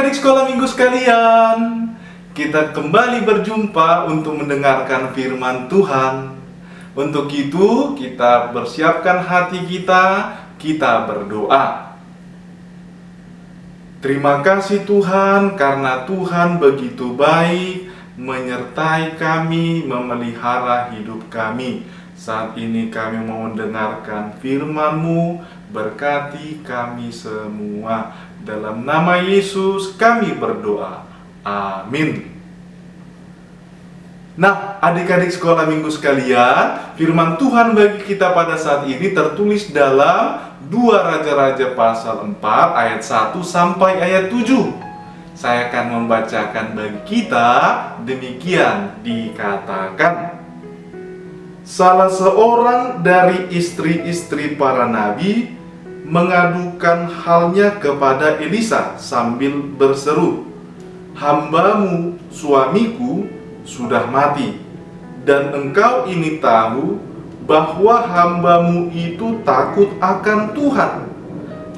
Adik-adik sekolah minggu sekalian, kita kembali berjumpa untuk mendengarkan firman Tuhan. Untuk itu, kita bersiapkan hati kita berdoa. Terima kasih Tuhan, karena Tuhan begitu baik menyertai kami, memelihara hidup kami. Saat ini kami mau mendengarkan firman-Mu, berkati kami semua. Dalam nama Yesus kami berdoa. Amin. Nah, adik-adik sekolah minggu sekalian, firman Tuhan bagi kita pada saat ini tertulis dalam 2 Raja-Raja pasal 4 ayat 1 sampai ayat 7. Saya akan membacakan bagi kita, demikian dikatakan. Salah seorang dari istri-istri para nabi mengadukan halnya kepada Elisa sambil berseru, "Hambamu, suamiku, sudah mati, dan engkau ini tahu bahwa hambamu itu takut akan Tuhan.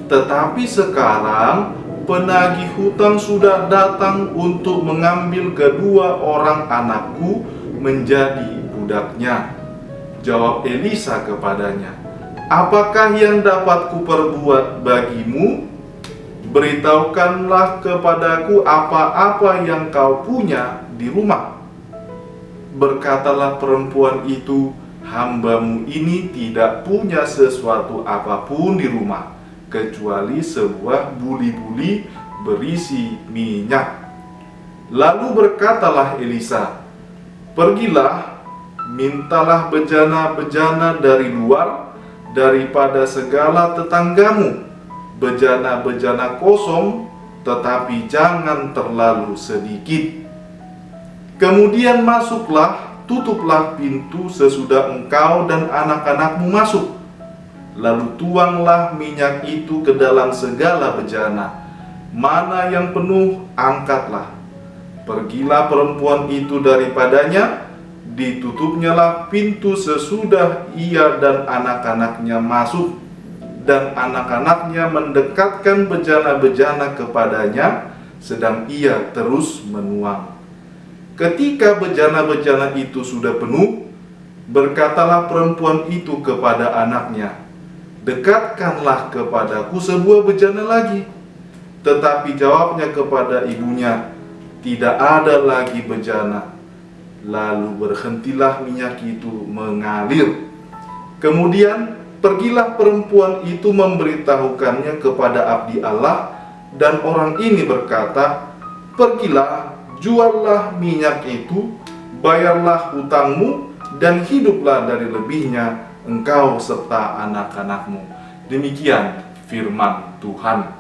Tetapi sekarang penagih hutang sudah datang untuk mengambil kedua orang anakku menjadi budaknya." Jawab Elisa kepadanya, "Apakah yang dapat kuperbuat bagimu? Beritahukanlah kepadaku apa-apa yang kau punya di rumah." Berkatalah perempuan itu, "Hambamu ini tidak punya sesuatu apapun di rumah, kecuali sebuah buli-buli berisi minyak." Lalu berkatalah Elisa, "Pergilah, mintalah bejana-bejana dari luar, daripada segala tetanggamu, bejana-bejana kosong, tetapi jangan terlalu sedikit. Kemudian masuklah, tutuplah pintu sesudah engkau dan anak-anakmu masuk. Lalu tuanglah minyak itu ke dalam segala bejana. Mana yang penuh, angkatlah. Pergilah perempuan itu daripadanya, ditutupnyalah pintu sesudah ia dan anak-anaknya masuk, dan anak-anaknya mendekatkan bejana-bejana kepadanya, sedang ia terus menuang. Ketika bejana-bejana itu sudah penuh, berkatalah perempuan itu kepada anaknya, "Dekatkanlah kepadaku sebuah bejana lagi." Tetapi jawabnya kepada ibunya, "Tidak ada lagi bejana." Lalu berhentilah minyak itu mengalir. Kemudian pergilah perempuan itu memberitahukannya kepada abdi Allah, dan orang ini berkata, "Pergilah, juallah minyak itu, bayarlah hutangmu, dan hiduplah dari lebihnya engkau serta anak-anakmu." Demikian firman Tuhan.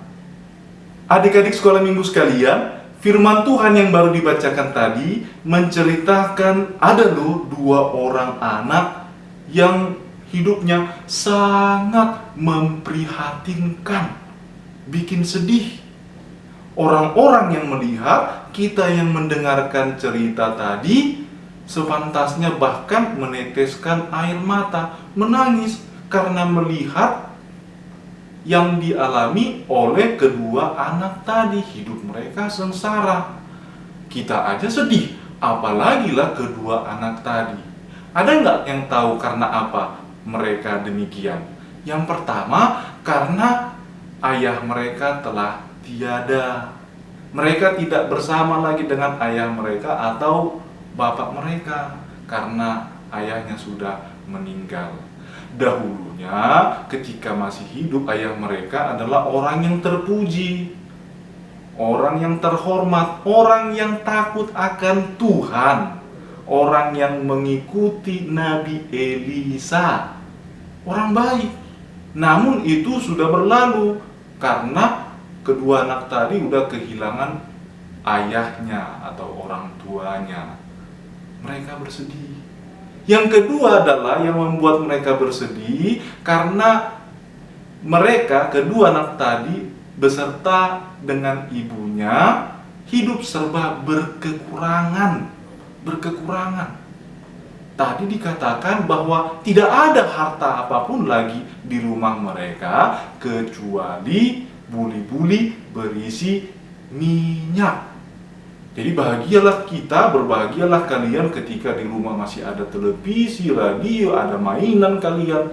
Adik-adik sekolah minggu sekalian, firman Tuhan yang baru dibacakan tadi menceritakan ada loh 2 orang anak yang hidupnya sangat memprihatinkan, bikin sedih. Orang-orang yang melihat, kita yang mendengarkan cerita tadi, sepantasnya bahkan meneteskan air mata, menangis karena melihat yang dialami oleh kedua anak tadi. Hidup mereka sengsara. Kita aja sedih, apalagi lah kedua anak tadi. Ada nggak yang tahu karena apa mereka demikian? Yang pertama, karena ayah mereka telah tiada. Mereka tidak bersama lagi dengan ayah mereka atau bapak mereka, karena ayahnya sudah meninggal. Dahulunya ketika masih hidup, ayah mereka adalah orang yang terpuji, orang yang terhormat, orang yang takut akan Tuhan, orang yang mengikuti Nabi Elisa, orang baik. Namun itu sudah berlalu karena kedua anak tadi udah kehilangan ayahnya atau orang tuanya. Mereka bersedih. Yang kedua adalah yang membuat mereka bersedih karena mereka, kedua anak tadi beserta dengan ibunya, hidup serba berkekurangan. Tadi dikatakan bahwa tidak ada harta apapun lagi di rumah mereka kecuali buli-buli berisi minyak. Jadi bahagialah kita, berbahagialah kalian ketika di rumah masih ada televisi, radio, ada mainan kalian.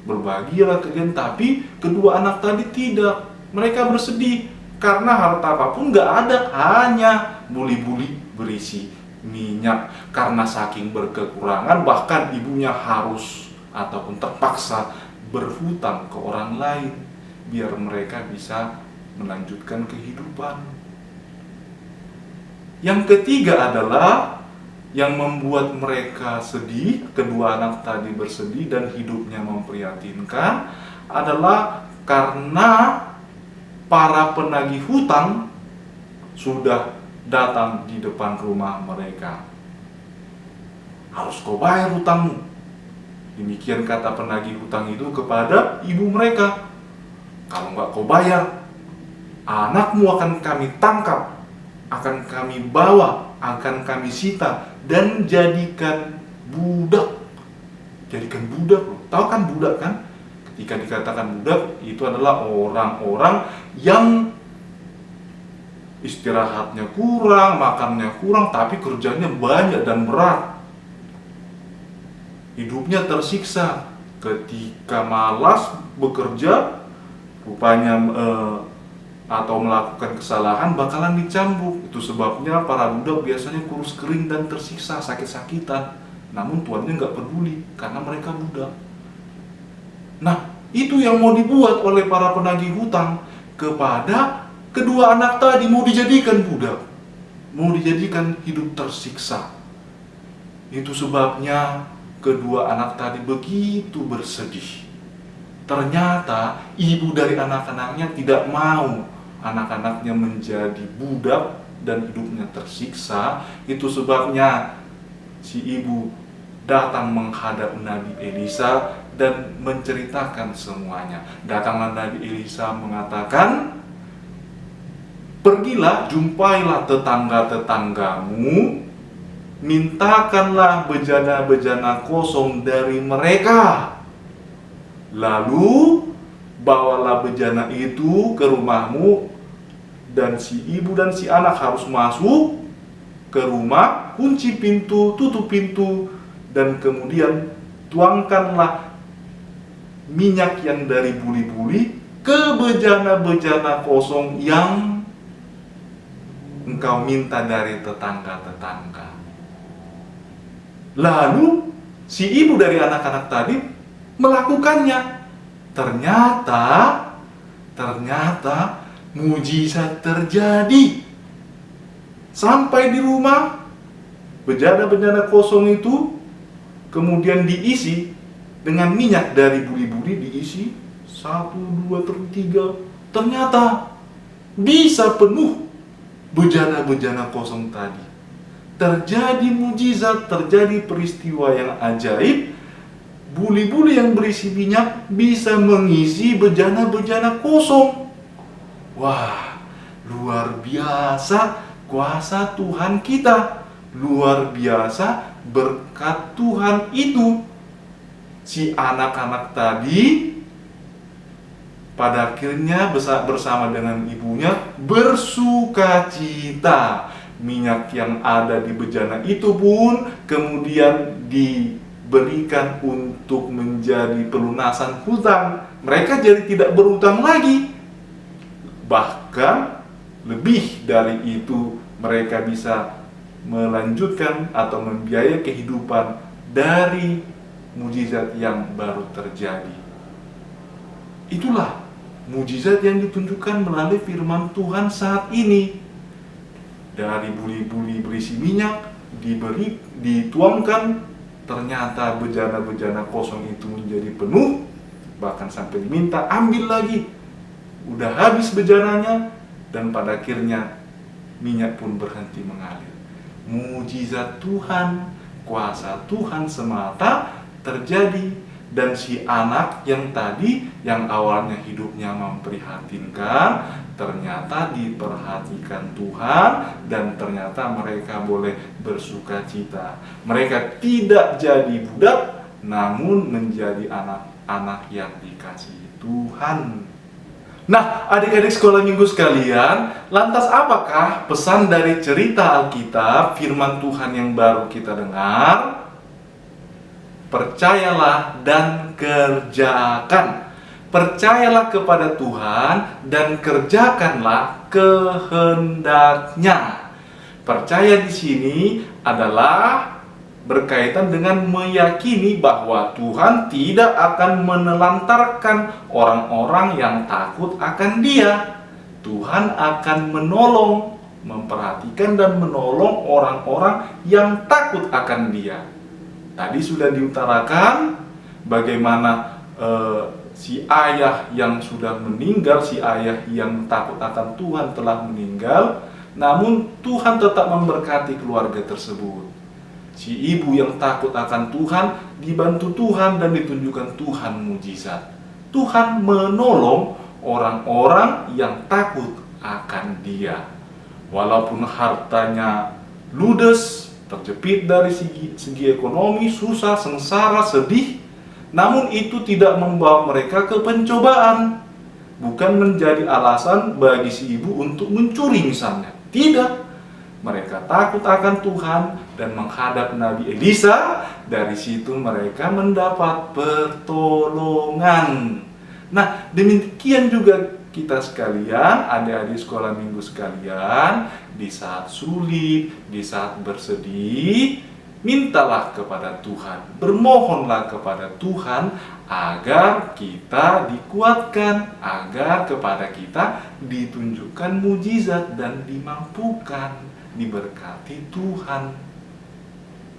Berbahagialah kalian, tapi kedua anak tadi tidak. Mereka bersedih karena harta apapun nggak ada, hanya buli-buli berisi minyak. Karena saking berkekurangan, bahkan ibunya harus ataupun terpaksa berhutang ke orang lain biar mereka bisa melanjutkan kehidupan. Yang ketiga adalah yang membuat mereka sedih, kedua anak tadi bersedih dan hidupnya memprihatinkan, adalah karena para penagih hutang sudah datang di depan rumah mereka. Harus kau bayar hutangmu. Demikian kata penagih hutang itu kepada ibu mereka. Kalau nggak kau bayar, anakmu akan kami tangkap, akan kami bawa, akan kami sita dan jadikan budak. Jadikan budak loh. Tahu kan budak kan? Ketika dikatakan budak, itu adalah orang-orang yang istirahatnya kurang, makannya kurang, tapi kerjanya banyak dan berat. Hidupnya tersiksa. Ketika malas bekerja, rupanya atau melakukan kesalahan bakalan dicambuk. Itu sebabnya para budak biasanya kurus kering dan tersiksa, sakit-sakitan. Namun tuannya nggak peduli karena mereka budak. Nah, itu yang mau dibuat oleh para penagih hutang kepada kedua anak tadi, mau dijadikan budak, mau dijadikan hidup tersiksa. Itu sebabnya kedua anak tadi begitu bersedih. Ternyata ibu dari anak-anaknya tidak mau anak-anaknya menjadi budak dan hidupnya tersiksa. Itu sebabnya si ibu datang menghadap Nabi Elisa dan menceritakan semuanya. Datanglah Nabi Elisa mengatakan, pergilah, jumpailah tetangga-tetanggamu, mintakanlah bejana-bejana kosong dari mereka. Lalu bawalah bejana itu ke rumahmu, dan si ibu dan si anak harus masuk ke rumah, kunci pintu, tutup pintu, dan kemudian tuangkanlah minyak yang dari buli-buli ke bejana-bejana kosong yang engkau minta dari tetangga-tetangga. Lalu si ibu dari anak-anak tadi melakukannya. Ternyata mujizat terjadi. Sampai di rumah, bejana-bejana kosong itu kemudian diisi dengan minyak dari buli-buli, diisi 1, 2, 3. Ternyata bisa penuh bejana-bejana kosong tadi. Terjadi mujizat, terjadi peristiwa yang ajaib. Buli-buli yang berisi minyak bisa mengisi bejana-bejana kosong. Wah, luar biasa kuasa Tuhan kita. Luar biasa berkat Tuhan itu. Si anak-anak tadi pada akhirnya bersama dengan ibunya bersukacita. Minyak yang ada di bejana itu pun kemudian diberikan untuk menjadi pelunasan hutang. Mereka jadi tidak berhutang lagi. Bahkan lebih dari itu, mereka bisa melanjutkan atau membiayai kehidupan dari mujizat yang baru terjadi. Itulah mujizat yang ditunjukkan melalui firman Tuhan saat ini. Dari buli-buli berisi minyak dituangkan, ternyata bejana-bejana kosong itu menjadi penuh, bahkan sampai diminta ambil lagi. Udah habis bejananya, dan pada akhirnya minyak pun berhenti mengalir. Mujizat Tuhan, kuasa Tuhan semata terjadi. Dan si anak yang tadi, yang awalnya hidupnya memprihatinkan, ternyata diperhatikan Tuhan, dan ternyata mereka boleh bersukacita. Mereka tidak jadi budak, namun menjadi anak-anak yang dikasihi Tuhan. Nah, adik-adik sekolah minggu sekalian, Lantas apakah pesan dari cerita Alkitab, firman Tuhan yang baru kita dengar? Percayalah dan kerjakan. Percayalah kepada Tuhan dan kerjakanlah kehendaknya. Percaya di sini adalah berkaitan dengan meyakini bahwa Tuhan tidak akan menelantarkan orang-orang yang takut akan Dia. Tuhan akan menolong, memperhatikan dan menolong orang-orang yang takut akan Dia. Tadi sudah diutarakan bagaimana si ayah yang sudah meninggal, si ayah yang takut akan Tuhan telah meninggal, namun Tuhan tetap memberkati keluarga tersebut. Si ibu yang takut akan Tuhan dibantu Tuhan dan ditunjukkan Tuhan mujizat. Tuhan menolong orang-orang yang takut akan Dia. Walaupun hartanya ludes, terjepit dari segi ekonomi, susah, sengsara, sedih, namun itu tidak membawa mereka ke pencobaan. Bukan menjadi alasan bagi si ibu untuk mencuri misalnya. Tidak. Mereka takut akan Tuhan dan menghadap Nabi Elisa. Dari situ mereka mendapat pertolongan. Nah, demikian juga kita sekalian, adik-adik sekolah minggu sekalian, di saat sulit, di saat bersedih, mintalah kepada Tuhan, bermohonlah kepada Tuhan agar kita dikuatkan, agar kepada kita ditunjukkan mujizat dan dimampukan, diberkati Tuhan.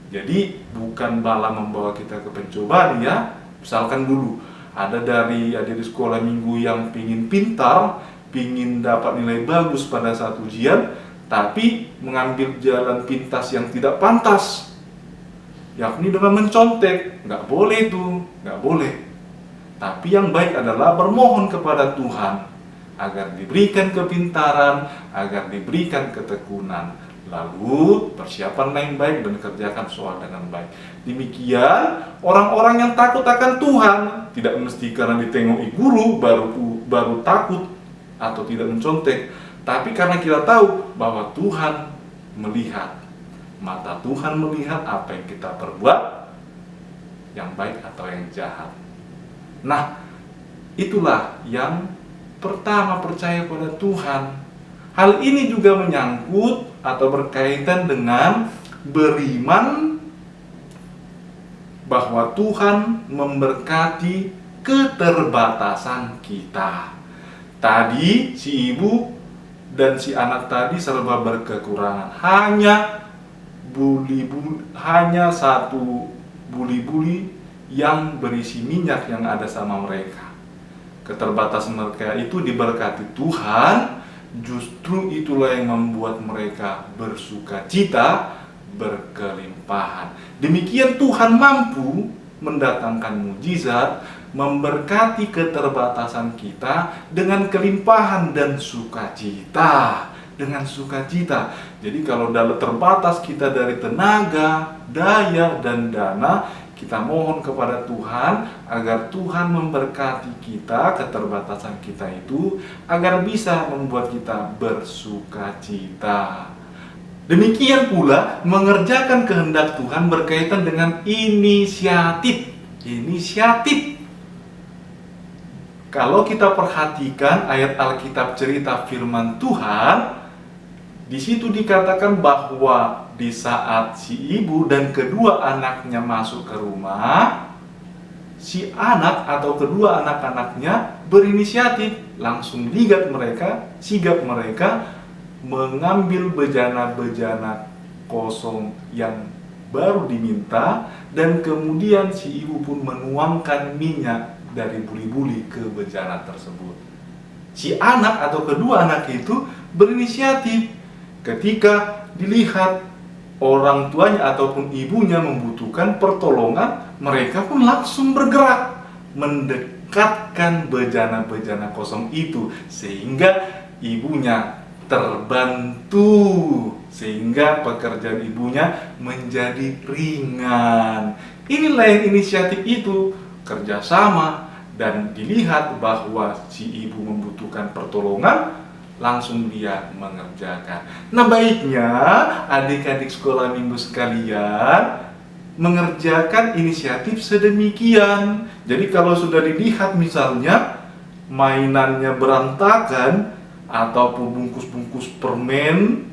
Jadi bukan bala membawa kita ke pencobaan ya. Misalkan dulu ada dari adik di sekolah minggu yang pingin pintar, pingin dapat nilai bagus pada saat ujian, tapi mengambil jalan pintas yang tidak pantas, yakni dengan mencontek. Nggak boleh tuh, nggak boleh. Tapi yang baik adalah bermohon kepada Tuhan agar diberikan kepintaran, agar diberikan ketekunan, lalu persiapan yang baik dan kerjakan soal dengan baik. Demikian orang-orang yang takut akan Tuhan, tidak mesti karena ditengoki guru baru takut atau tidak mencontek, tapi karena kita tahu bahwa Tuhan melihat, mata Tuhan melihat apa yang kita perbuat, yang baik atau yang jahat. Nah, itulah yang pertama, percaya pada Tuhan. Hal ini juga menyangkut atau berkaitan dengan beriman bahwa Tuhan memberkati keterbatasan kita. Tadi si ibu dan si anak tadi serba berkekurangan. Hanya satu buli-buli yang berisi minyak yang ada sama mereka. Keterbatasan mereka itu diberkati Tuhan, justru itulah yang membuat mereka bersukacita, berkelimpahan. Demikian Tuhan mampu mendatangkan mujizat, memberkati keterbatasan kita dengan kelimpahan dan sukacita. Dengan sukacita. Jadi kalau dalam terbatas kita dari tenaga, daya, dan dana, kita mohon kepada Tuhan agar Tuhan memberkati kita, keterbatasan kita itu, agar bisa membuat kita bersukacita. Demikian pula mengerjakan kehendak Tuhan berkaitan dengan inisiatif. Kalau kita perhatikan ayat Alkitab cerita firman Tuhan, di situ dikatakan bahwa di saat si ibu dan kedua anaknya masuk ke rumah, si anak atau kedua anak-anaknya berinisiatif, langsung sigap mereka mengambil bejana-bejana kosong yang baru diminta, dan kemudian si ibu pun menuangkan minyak dari buli-buli ke bejana tersebut. Si anak atau kedua anak itu berinisiatif. Ketika dilihat orang tuanya ataupun ibunya membutuhkan pertolongan, mereka pun langsung bergerak mendekatkan bejana-bejana kosong itu, sehingga ibunya terbantu, sehingga pekerjaan ibunya menjadi ringan. Inilah yang inisiatif itu, kerjasama, dan dilihat bahwa si ibu membutuhkan pertolongan, langsung dia mengerjakan. Nah, baiknya adik-adik sekolah minggu sekalian mengerjakan inisiatif sedemikian. Jadi kalau sudah dilihat misalnya mainannya berantakan ataupun bungkus-bungkus permen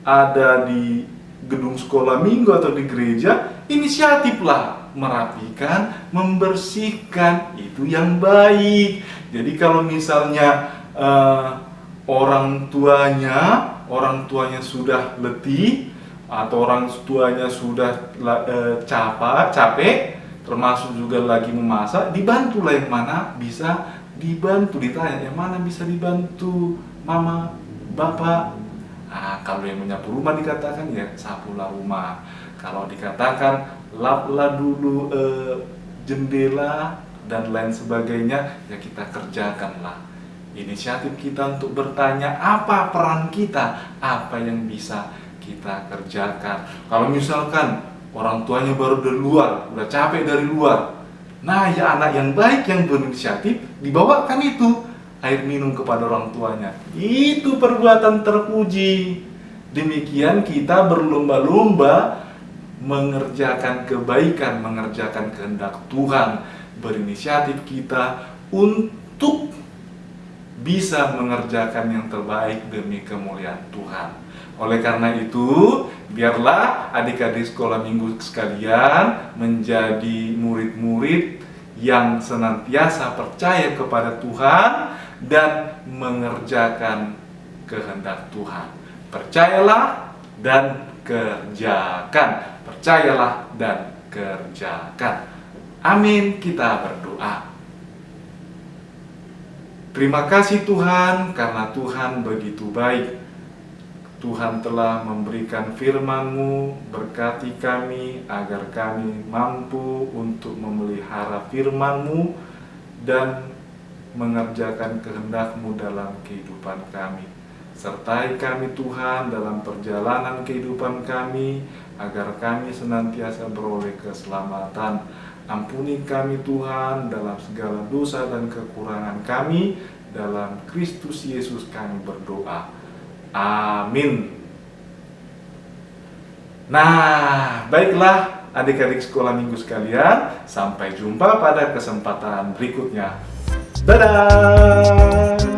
ada di gedung sekolah minggu atau di gereja, inisiatiflah merapikan, membersihkan, itu yang baik. Jadi kalau misalnya orang tuanya sudah letih atau orang tuanya sudah capek, termasuk juga lagi memasak, dibantulah yang mana bisa dibantu. Ditanya yang mana bisa dibantu mama, bapak. Nah, kalau yang menyapu rumah dikatakan ya sapulah rumah. Kalau dikatakan laplah dulu jendela dan lain sebagainya, ya kita kerjakanlah. Inisiatif kita untuk bertanya apa peran kita, apa yang bisa kita kerjakan. Kalau misalkan orang tuanya baru dari luar, udah capek dari luar, nah ya anak yang baik yang berinisiatif dibawakan itu air minum kepada orang tuanya. Itu perbuatan terpuji. Demikian kita berlomba-lomba mengerjakan kebaikan, mengerjakan kehendak Tuhan, berinisiatif kita untuk bisa mengerjakan yang terbaik demi kemuliaan Tuhan. Oleh karena itu, biarlah adik-adik sekolah minggu sekalian menjadi murid-murid yang senantiasa percaya kepada Tuhan dan mengerjakan kehendak Tuhan. Percayalah dan kerjakan. Percayalah dan kerjakan. Amin. Kita berdoa. Terima kasih Tuhan, karena Tuhan begitu baik. Tuhan telah memberikan firman-Mu, berkati kami agar kami mampu untuk memelihara firman-Mu dan mengerjakan kehendak-Mu dalam kehidupan kami. Sertai kami Tuhan dalam perjalanan kehidupan kami, agar kami senantiasa beroleh keselamatan. Ampuni kami Tuhan dalam segala dosa dan kekurangan kami, dalam Kristus Yesus kami berdoa. Amin. Nah, baiklah adik-adik sekolah minggu sekalian, sampai jumpa pada kesempatan berikutnya. Dadah.